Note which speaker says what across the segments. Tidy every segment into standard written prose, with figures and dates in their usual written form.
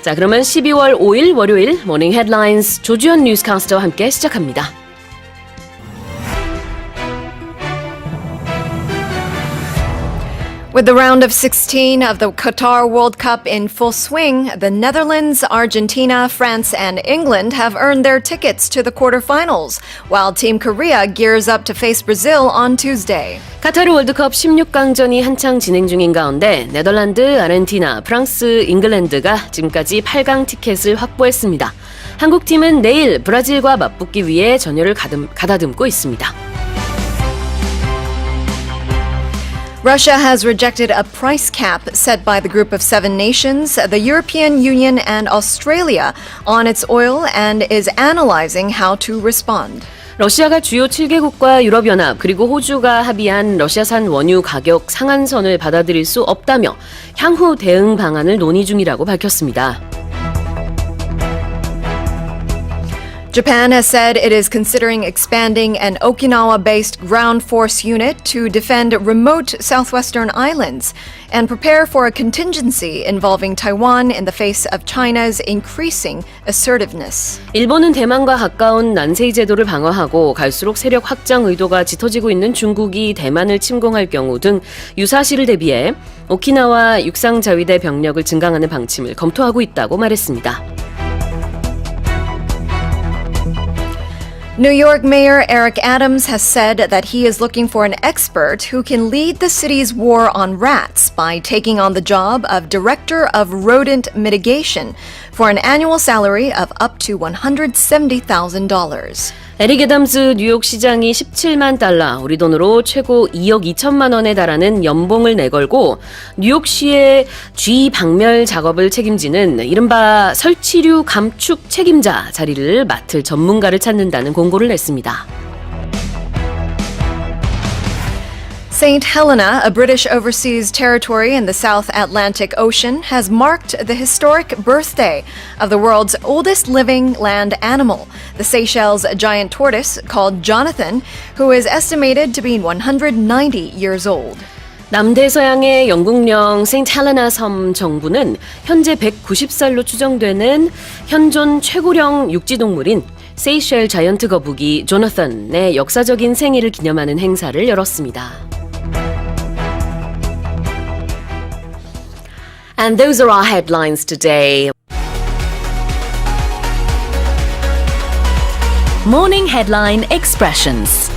Speaker 1: 자, 그러면 12월 5일 월요일 모닝 헤드라인스 조주현 뉴스캐스터와 함께 시작합니다.
Speaker 2: With the round of 16 of the Qatar World Cup in full swing, the Netherlands, Argentina, France, and England have earned their tickets to the quarterfinals, while Team Korea gears up to face Brazil on Tuesday.
Speaker 1: 카타르 월드컵 16강전이 한창 진행 중인 가운데 네덜란드, 아르헨티나, 프랑스, 잉글랜드가 지금까지 8강 티켓을 확보했습니다. 한국팀은 내일 브라질과 맞붙기 위해 전열을 가다듬고 있습니다.
Speaker 2: Russia has rejected a price cap set by the group of 7 nations, the European Union, and Australia on its oil and is analysing how to respond.
Speaker 1: 러시아가 주요 7개국과 유럽연합 그리고 호주가 합의한 러시아산 원유 가격 상한선을 받아들일 수 없다며 향후 대응 방안을 논의 중이라고 밝혔습니다.
Speaker 2: Japan has said it is considering expanding an Okinawa-based ground force unit to defend remote southwestern islands and prepare for a contingency involving Taiwan in the face of China's increasing assertiveness.
Speaker 1: 일본은 대만과 가까운 난세이 제도를 방어하고 갈수록 세력 확장 의도가 짙어지고 있는 중국이 대만을 침공할 경우 등 유사시를 대비해 오키나와 육상자위대 병력을 증강하는 방침을 검토하고 있다고 말했습니다.
Speaker 2: New York Mayor Eric Adams has said that he is looking for an expert who can lead the city's war on rats by taking on the job of Director of Rodent Mitigation for an annual salary of up to $170,000.
Speaker 1: 에릭 애담스 뉴욕 시장이 17만 달러, 우리 돈으로 최고 2억 2천만 원에 달하는 연봉을 내걸고 뉴욕시의 쥐 박멸 작업을 책임지는 이른바 설치류 감축 책임자 자리를 맡을 전문가를 찾는다는 공고를 냈습니다.
Speaker 2: St. Helena, a British overseas territory in the South Atlantic Ocean, has marked the historic birthday of the world's oldest living land animal, the Seychelles giant tortoise called Jonathan, who is estimated to be 190 years old.
Speaker 1: 남대서양의 영국령 세인트 헬레나 섬 정부는 현재 190살로 추정되는 현존 최고령 육지동물인 세이셸 자이언트 거북이 조나탄의 역사적인 생일을 기념하는 행사를 열었습니다. And those are our headlines today.
Speaker 3: Morning Headline Expressions.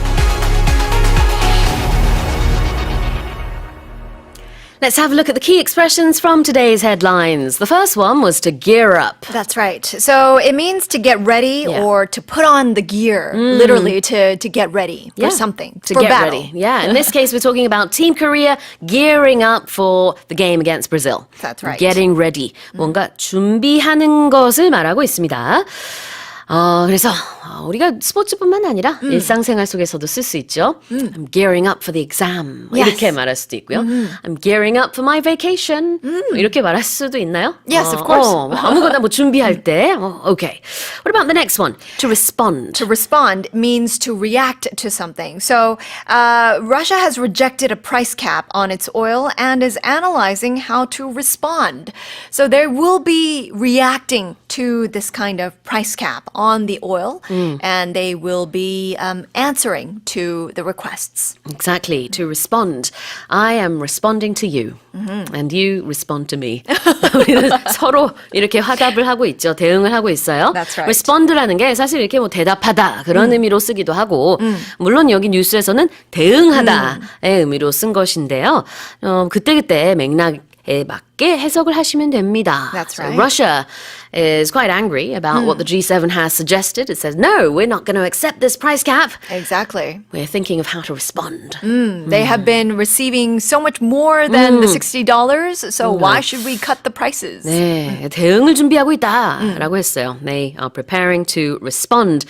Speaker 1: Let's have a look at the key expressions from today's headlines. The first one was to gear up.
Speaker 2: That's right. So it means to get ready or to put on the gear, literally to get ready for something,
Speaker 1: To
Speaker 2: for
Speaker 1: get
Speaker 2: battle.
Speaker 1: ready. Yeah, in this case, we're talking about Team Korea gearing up for the game against Brazil.
Speaker 2: That's right.
Speaker 1: Getting ready. 뭔가 준비하는 것을 말하고 있습니다. 그래서 우리가 스포츠뿐만 아니라 일상생활 속에서도 쓸 수 있죠. I'm gearing up for the exam.
Speaker 2: Yes.
Speaker 1: 이렇게 말할 수도 있고요. I'm gearing up for my vacation. 이렇게 말할 수도 있나요?
Speaker 2: Yes, of course.
Speaker 1: 아무거나 뭐 준비할 때. Okay. What about the next one? To respond.
Speaker 2: To respond means to react to something. So Russia has rejected a price cap on its oil and is analyzing how to respond. So they will be reacting to this kind of price cap on the oil, and they will be answering to the requests.
Speaker 1: Exactly, to respond. I am responding to you, and you respond to me. 우리는 서로 이렇게 화답을 하고 있죠. 대응을 하고 있어요.
Speaker 2: That's right.
Speaker 1: respond라는 게 사실 이렇게 뭐 대답하다 그런 의미로 쓰기도 하고, 물론 여기 뉴스에서는 대응하다의 의미로 쓴 것인데요. 그때그때 맥락에 맞게 해석을 하시면 됩니다.
Speaker 2: That's
Speaker 1: So
Speaker 2: right.
Speaker 1: Russia is quite angry about what the G7 has suggested. It says, no, we're not going to accept this price cap.
Speaker 2: Exactly.
Speaker 1: We're thinking of how to respond.
Speaker 2: They have been receiving so much more than the $60, so why should we cut the prices?
Speaker 1: 네, 대응을 준비하고 있다라고 했어요. They are preparing to respond.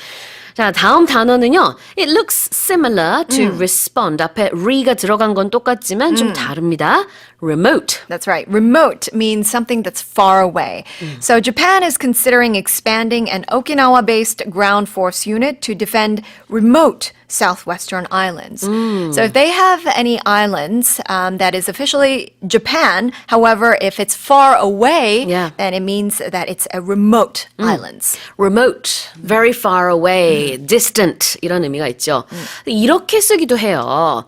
Speaker 1: 자, 다음 단어는요. It looks similar to respond. 앞에 re가 들어간 건 똑같지만 좀 다릅니다. Remote.
Speaker 2: That's right. Remote means something that's far away. So Japan is considering expanding an Okinawa-based ground force unit to defend remote southwestern islands. So if they have any islands that is officially Japan, however, if it's far away,
Speaker 1: Yeah.
Speaker 2: then it means that it's a remote islands.
Speaker 1: remote, very far away, distant 이런 의미가 있죠. 이렇게 쓰기도 해요.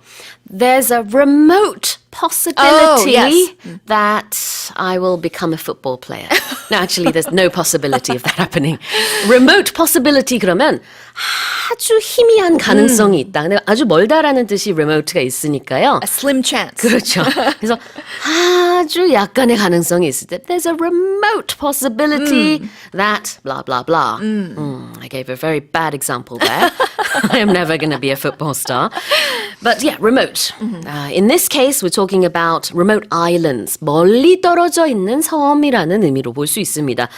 Speaker 1: There's a remote possibility
Speaker 2: yes.
Speaker 1: that I will become a football player. No, actually, there's no possibility of that happening. Remote possibility 그러면 아주 희미한 가능성이 있다. 근데 아주 멀다라는 뜻이 remote가 있으니까요.
Speaker 2: A slim chance.
Speaker 1: 그렇죠. 그래서 아주 약간의 가능성이 있을 때 there's a remote possibility that blah blah blah. I gave a very bad example there. I am never going to be a football star. But yeah, remote. In this case, we're talking about remote islands. 멀리 떨어져 있는 섬이라는 의미로 볼 수 있습니다.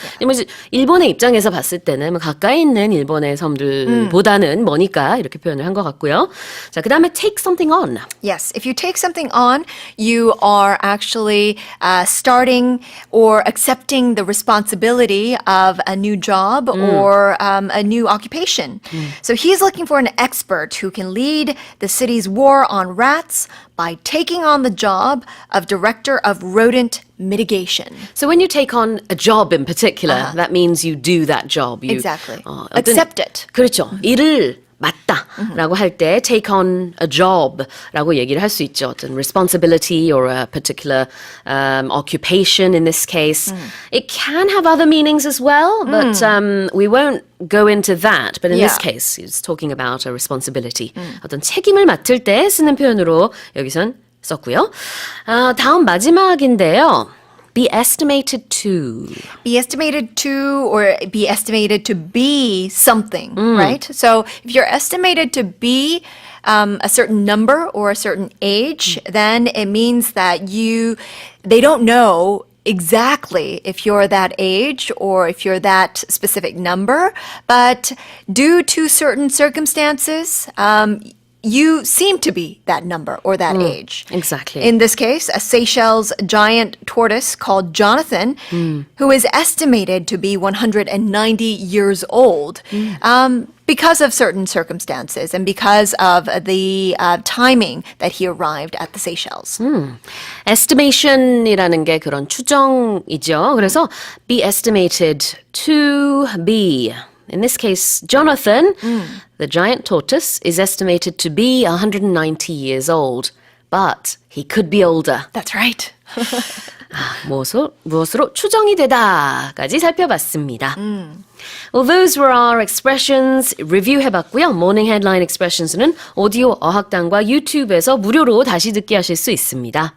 Speaker 1: 일본의 입장에서 봤을 때는 가까이 있는 일본의 섬들보다는 머니까 이렇게 표현을 한 것 같고요. 자, 그다음에 take something on.
Speaker 2: Yes, if you take something on, you are actually starting or accepting the responsibility of a new job or a new occupation. So he's looking for an expert who can lead the city's war on rats by taking on the job of director of rodent mitigation.
Speaker 1: So when you take on a job in particular, that means you do that job. You,
Speaker 2: Exactly.
Speaker 1: Accept
Speaker 2: it.
Speaker 1: 그렇죠. 일을 맡다라고 할 때 take on a job라고 얘기를 할 수 있죠. 어떤 responsibility or a particular occupation in this case. It can have other meanings as well, but we won't go into that. But in this case, it's talking about a responsibility. 어떤 책임을 맡을 때 쓰는 표현으로 여기선 썼고요. 다음 마지막인데요. Be estimated to.
Speaker 2: Be estimated to or be estimated to be something, right? So if you're estimated to be a certain number or a certain age, then it means that they don't know exactly if you're that age or if you're that specific number, but due to certain circumstances, you seem to be that number or that age.
Speaker 1: Exactly.
Speaker 2: In this case, a Seychelles giant tortoise called Jonathan, who is estimated to be 190 years old, because of certain circumstances and because of the timing that he arrived at the Seychelles.
Speaker 1: Estimation이라는 게 그런 추정이죠. 그래서 be estimated to be. In this case, Jonathan, the giant tortoise, is estimated to be 190 years old. But he could be older.
Speaker 2: That's right.
Speaker 1: 무엇으로 추정이 되다까지 살펴봤습니다. Well, those were our expressions. 리뷰해봤고요. Morning Headline Expressions는 오디오 어학당과 유튜브에서 무료로 다시 듣기 하실 수 있습니다.